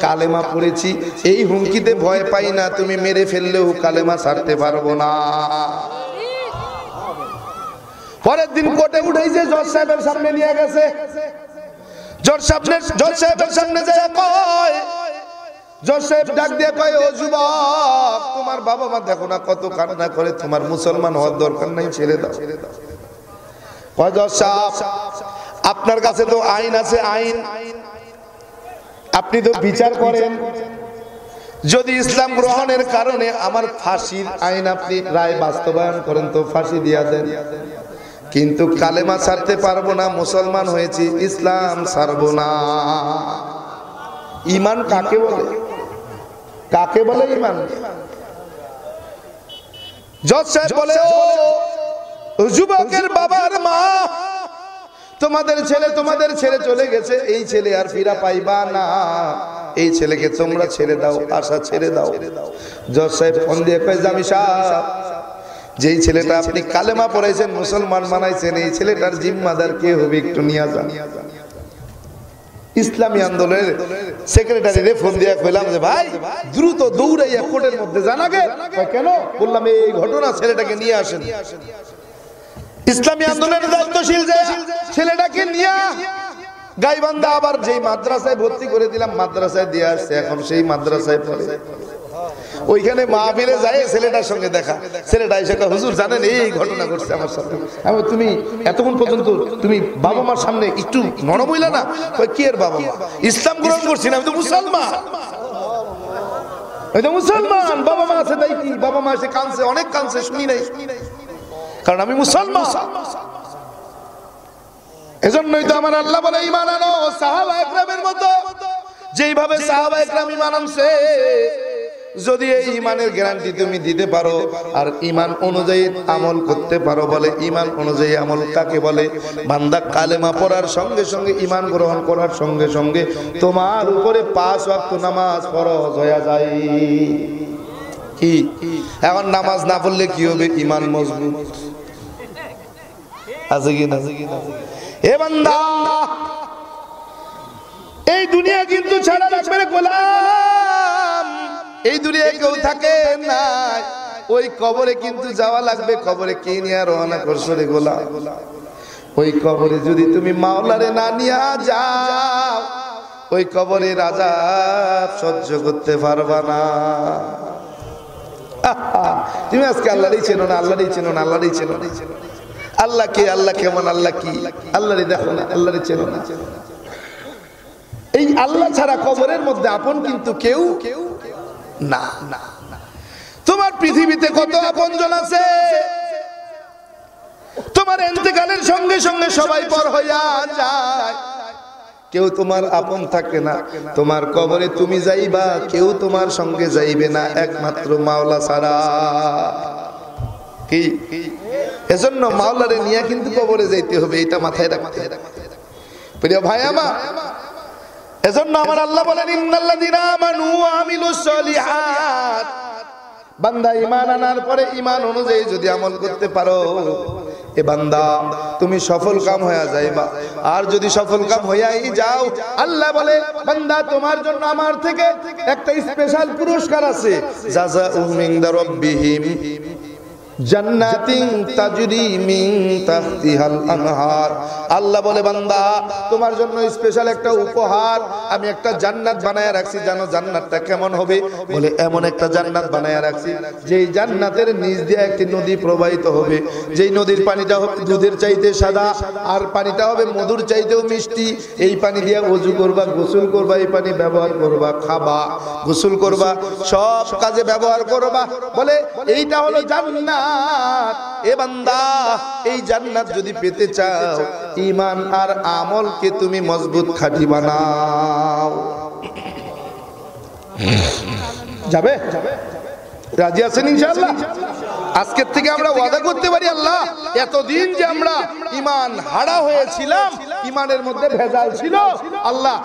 কালেমা পড়েছি, এই হুমকিতে ভয় পাই না, তুমি মেরে ফেললেও কালেমা ছাড়তে পারবো না। পরের দিন কোর্টে উঠাইছে, জজ সাহেবের সামনে নিয়ে গেছে। জজ সাহেবের সামনে যায় কয়, জজ সাহেব ডাক দিয়ে কয় ও যুবক, তোমার বাবা মা দেখো না কত কান্না করে, তোমার মুসলমান হওয়ার দরকার নাই, ছেড়ে দাও। কয় জজ সাহেব আপনার কাছে তো আইন আছে, আইন আপনি তো বিচার করেন, যদি ইসলাম গ্রহণের কারণে আমার ফাঁসির আইন আপনি রায় বাস্তবায়ন করেন তো ফাঁসি দিয়া দেন, কিন্তু কালেমা ছাড়তে পারবো না, মুসলমান হয়েছি, ইসলাম ছাড়বো না। ঈমান কাকে বলে? কাকে বলে ঈমান? জজ সাহেব বলে ও যুবকের বাবার মা, তোমাদের ছেলে চলে গেছে, এই ছেলে আর ফিরা পাইবা না, এই ছেলেকে তোমরা ছেড়ে দাও, আশা ছেড়ে দাও। জজ সাহেব ফোন দিয়ে কয় জামি সাহেব, যেই ছেলেটা আপনি কালেমা পড়াইছেন, মুসলমান বানাইছেন, এই ছেলেটার জিম্মাদার কে হবে একটু নিয়ে যান। ইসলামী আন্দোলনের সেক্রেটারি ফোন দিয়ে কইলাম যে ভাই দ্রুত দৌড়াইয়া কোর্টের মধ্যে যান আগে। কেন? বললাম এই ঘটনা, ছেলেটাকে নিয়ে আসেন। ইসলামী আন্দোলনের দায়িত্বশীল যে ছেলেটাকে নিয়ে গাইবান্ধা আবার যেই মাদ্রাসায় ভর্তি করে দিলাম, মাদ্রাসায় দিয়ে আসছে, এখন সেই মাদ্রাসায় পড়ে। ওইখানে মাহফিলে যায়, ছেলেটার সঙ্গে দেখা, ছেলেটা এসে হুজুর জানেন এই ঘটনা ঘটছে আমার সাথে। তুমি এতক্ষণ পর্যন্ত তুমি বাবা মার সামনে একটু নরম হইলা না? কি এর বাবা মা? ইসলাম গ্রহণ করছি না, আমি তো মুসলমান। ওই তো মুসলমান, বাবা মা আছে তাই কি, বাবা মা এসে কাঁদছে, অনেক কাঁদছে, শুনি নাই, কারণ আমি মুসলমান। এজন্যই তো আমার আল্লাহ বলে ঈমান আনো সাহাবা একরামের মতো, যেইভাবে সাহাবা একরাম ঈমান আনছে। যদি এই ঈমানের গ্যারান্টি তুমি দিতে পারো আর ঈমান অনুযায়ী আমল করতে পারো, বলে ঈমান অনুযায়ী আমল কাকে বলে? বান্দা কালেমা পড়ার সঙ্গে সঙ্গে, ঈমান গ্রহণ করার সঙ্গে সঙ্গে তোমার উপরে 5 ওয়াক্ত নামাজ ফরজ হয়ে যায়। কি এখন নামাজ না পড়লে কি হবে? ঈমান মজবুত আছে কি না? এ বান্দা, এই দুনিয়া কিন্তু ছাড়া রাখবে রে গোলাম, এই দুনিয়ায় কেউ থাকে না, ওই কবরে কিন্তু যাওয়া লাগবে। কবরে কে নিয়ে রওনা করছো রে গোলাম? ওই কবরে যদি তুমি মাওলারে না নিয়ে যাও, ওই কবরের আযাব সহ্য করতে পারবা না। তুমি আজকে আল্লাহরই চেনো না, আল্লাহরই চেনো না, আল্লাহরই চেনো না। আল্লাহ কে, আল্লাহ কেমন, আল্লাহ কি, আল্লাহরই দেখো না, আল্লাহরই চেনো না। এই আল্লাহ ছাড়া কবরের মধ্যে আপন কিন্তু কেউ না। তোমার পৃথিবীতে কত আপনজন আছে, তোমার ইন্তেকালের সঙ্গে সঙ্গে সবাই পর হইয়া যায়, কেউ তোমার আপন থাকে না। তোমার কবরে তুমি যাইবা, কেউ তোমার সঙ্গে যাইবে না, একমাত্র মাওলা ছাড়া। কি এজন্য মাওলারে নিয়ে কিন্তু কবরে যাইতে হবে, এটা মাথায় রাখতে হবে প্রিয় ভাই আমার। এজন্য আমার আল্লাহ বলেন ইন্নাল্লাযীনা আমানু ওয়া আমিলুস সলিহাত, বান্দা ঈমান আনার পরে ঈমান অনুযায়ী যদি আমল করতে পারো, এ বান্দা তুমি সফল কাম হয়ে যাইবা। আর যদি সফল কাম হইয়াই যাও, আল্লাহ বলে বান্দা তোমার জন্য আমার থেকে একটা স্পেশাল পুরস্কার আছে, জাযাউহুম মিনদা রাব্বিহিম জান্নাতিন তাজরি মিন তাহতিহাল আনহার। আল্লাহ বলে বান্দা তোমার জন্য স্পেশাল একটা উপহার, আমি একটা জান্নাত বানায়া রাখছি। জানো জান্নাতটা কেমন হবে? বলে এমন একটা জান্নাত বানায়া রাখছি যেই জান্নাতের নিচ দিয়ে একটি নদী প্রবাহিত হবে, যেই নদীর পানিটা হবে দুধের চাইতে সাদা, আর পানিটা হবে মধুর চাইতেও মিষ্টি। এই পানি দিয়ে ওযু করবা, গোসল করবা, এই পানি ব্যবহার করবা, খাবা, গোসল করবা, সব কাজে ব্যবহার করবা। বলে এইটা হলো জান্নাত। এ বান্দা এই জান্নাত যদি পেতে চাও, ঈমান আর আমলকে তুমি মজবুত খাঁটি বানাও। যাবে? রাজি আছেন ইনশাআল্লাহ? আজকের থেকে আমরা ওয়াদা করতে পারি, আল্লাহ এতদিন যে আমরা ঈমান হারা হয়েছিলাম, ঈমানের মধ্যে ভেজাল ছিল, আল্লাহ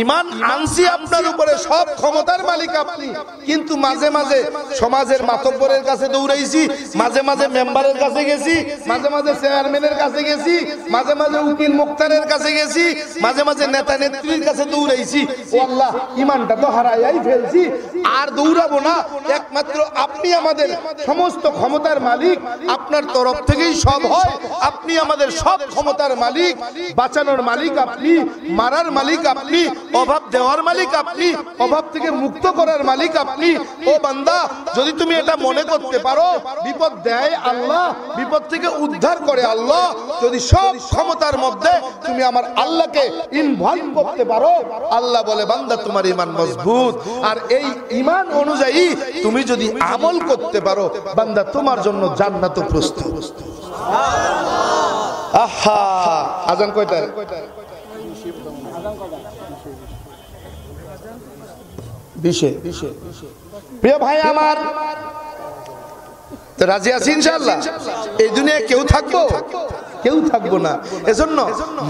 ঈমান আনছি আপনার উপরে, সব ক্ষমতার মালিক আপনি। কিন্তু মাঝে মাঝে সমাজের মাতব্বরের কাছে দৌড়াইছি, মাঝে মাঝে মেম্বারের কাছে গেছি, মাঝে মাঝে চেয়ারম্যানের কাছে গেছি, মাঝে মাঝে উকিল মুক্তারের কাছে গেছি, মাঝে মাঝে নেতা নেত্রীর কাছে দৌড়াইছি। ও আল্লাহ, ঈমানটা তো হারাইয়াই ফেলছি, আর দৌড়াবো না। একমাত্র আপনি আমাদের সমস্ত ক্ষমতার মালিক, আপনার তরফ থেকেই সব হয়। আপনি আমাদের সব ক্ষমতার মালিক, বাঁচানোর মালিক আপনি, মারার মালিক আপনি, অভাব দেওয়ার মালিক আপনি, অভাব থেকে মুক্ত করার মালিক আপনি। ও বান্দা, যদি তুমি এটা মনে করতে পারো, বিপদ দেয় আল্লাহ, বিপদ থেকে উদ্ধার করে আল্লাহ, যদি সব ক্ষমতার মধ্যে তুমি আমার আল্লাহকে ইনভলভ করতে পারো, আল্লাহ বলে বান্দা তোমার ঈমান মজবুত। আর এই ঈমান অনুযায়ী তুমি যদি আমল করতে পারো, বান্দা তোমার জন্য জান্নাত প্রস্তুত। আহা, আজান কয়টা? প্রিয় ভাই আমার, রাজি আছি ইনশাআল্লাহ? এই দুনিয়ায় কেউ থাকবো? কেউ থাকবো না। এজন্য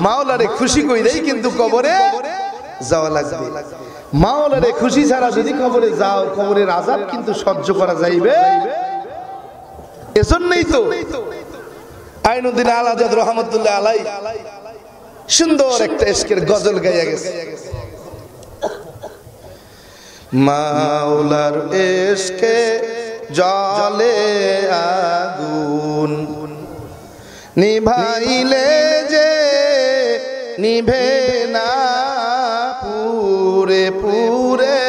মাওলারে খুশি কইরেই কিন্তু কবরে যাওয়া লাগবে। মাওলারে খুশি ছাড়া যদি কবরে যাও, কবরের আযাব কিন্তু সহ্য করা যাইবে। এজন্যই তো আইনুদ্দিন আল আজাদ রহমতুল্লাহ আলাই সুন্দর একটা ইশকের গজল গাইয়া গেছে। মাওলার ইশকে জ্বলে আগুন, নিভাইলে যে নিভে না, পুরে পুরে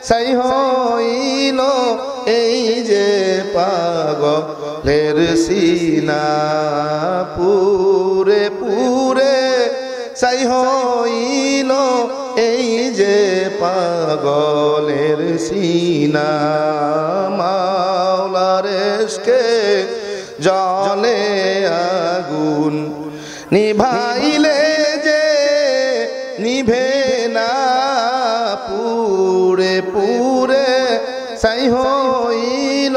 ছাই হইল এই যে পাগলের সিনা, পুরে পুরে ছাই হইল এই যে পাগলের সিনা মাওলার ইশকে জ্বলে আগুন নিভাইলে যে নিভে না পুরে পুরে সাই হইল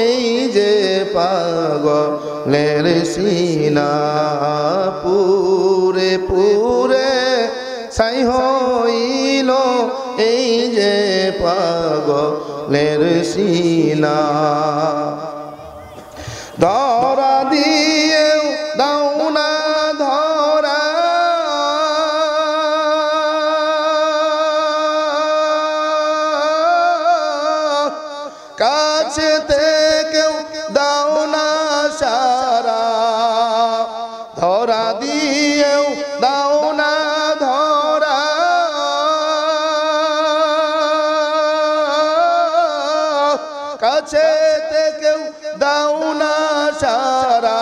এই যে পাগলের সিনা পুরে পুরে সাই হইল এই যে পাগলের সিনা ধরা দিয়ে দাও না ধরা কাছে থেকেও দাও না সারা ধরা দিয়েও দাও না ধরা কাছে থেকেও দাও না সারা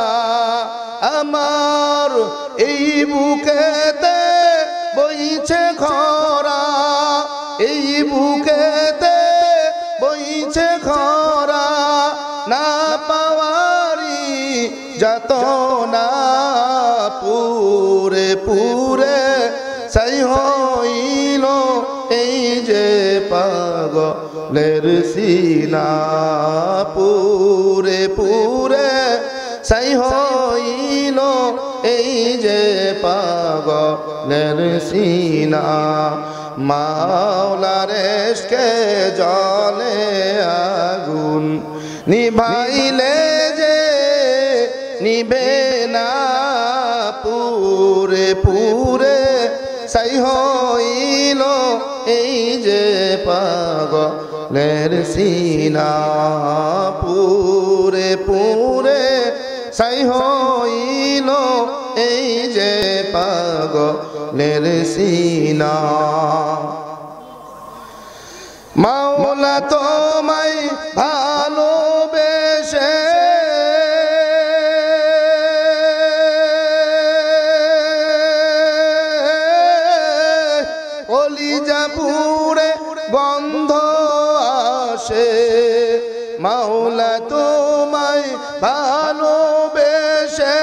আমার এই বুকেতে বইছে খরা এই বুকেতে বইছে খরা না পাওয়ারি যত না পুরে পুরে সাই হইল এই যে পাগলের সিনা পুরে পুরে সাই হইল এই যে পাগলের সিনা মাওলার ইশকে জ্বলে আগুন নিভাইলে যে নিবে না পুরে পুরে সাই হইল এই যে পাগলের সিনা পুরে পুরে সাই হইল এই যে পাগলের সিনা মাওলা তোমায় ভালোবেসে কলিজা পুরে গন্ধ আসে মাওলা তোমায় ভালোবেসে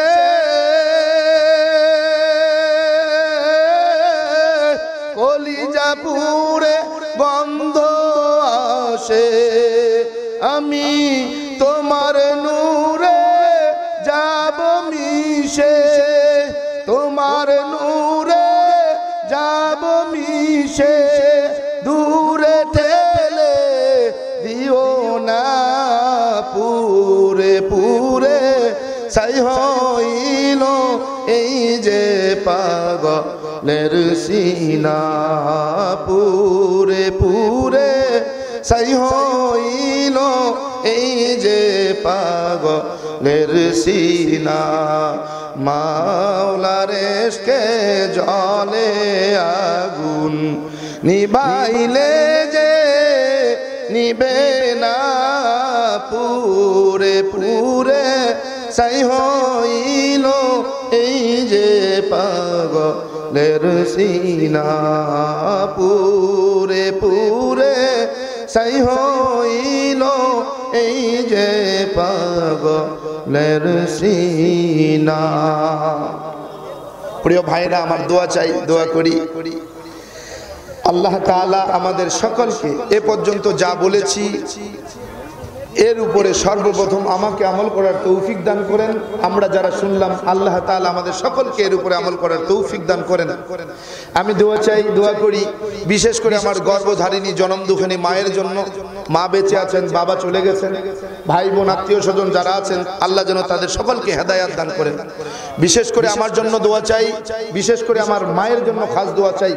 কলিজা পুরে গন্ধ আসে আমি তোমার নূরে যাব মিশে তোমার নূরে যাব মিশে দূরে ঠেলে দিও না পুরে পুরে সাই হইল এই যে পাগলের সিনা পুরে পুরে সাই হইল এই যে পাগলের সিনা মাওলার ইশকে জ্বলে আগুন নিভাইলে যে নিবে না পুরে পুরে সাই হইল এই যে পাগলের সিনা পুরে পুরে সাই হইল এই যে পাগলের সিনা প্রিয় ভাইরা আমার দোয়া চাই দোয়া করি আল্লাহ তাআলা আমাদের সকলকে এ পর্যন্ত যা বলেছি এর উপরে সর্বপ্রথম আমাকে আমল করার তৌফিক দান করেন আমরা যারা শুনলাম আল্লাহ তাআলা আমাদের সকলকে এর উপরে আমল করার তৌফিক দান করেন আমি দোয়া চাই দোয়া করি বিশেষ করে আমার গর্ভধারিণী জনম দুঃখিনী মায়ের জন্য মা বেঁচে আছেন বাবা চলে গেছেন ভাই বোন আত্মীয় স্বজন যারা আছেন আল্লাহ যেন তাদের সকলকে হেদায়েত দান করেন বিশেষ করে আমার জন্য দোয়া চাই বিশেষ করে আমার মায়ের জন্য খাস দোয়া চাই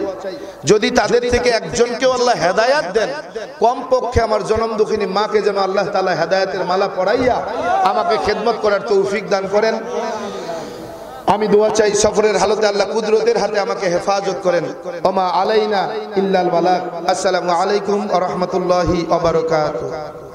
যদি তাদের থেকে একজনকেও আল্লাহ হেদায়েত দেন কমপক্ষে আমার জনম দুঃখিনী মাকে যেন আল্লাহ তাআলা হেদায়েতের মালা পরাইয়া আমাকে খেদমত করার তৌফিক দান করেন আমি দোয়া চাই সফরের হালতে আল্লাহ কুদরতের হাতে আমাকে হেফাজত করেন ওমা আলাইনা ইল্লাল বালাগ আসসালামু আলাইকুম ওয়া রাহমাতুল্লাহি ওয়া বারাকাতুহু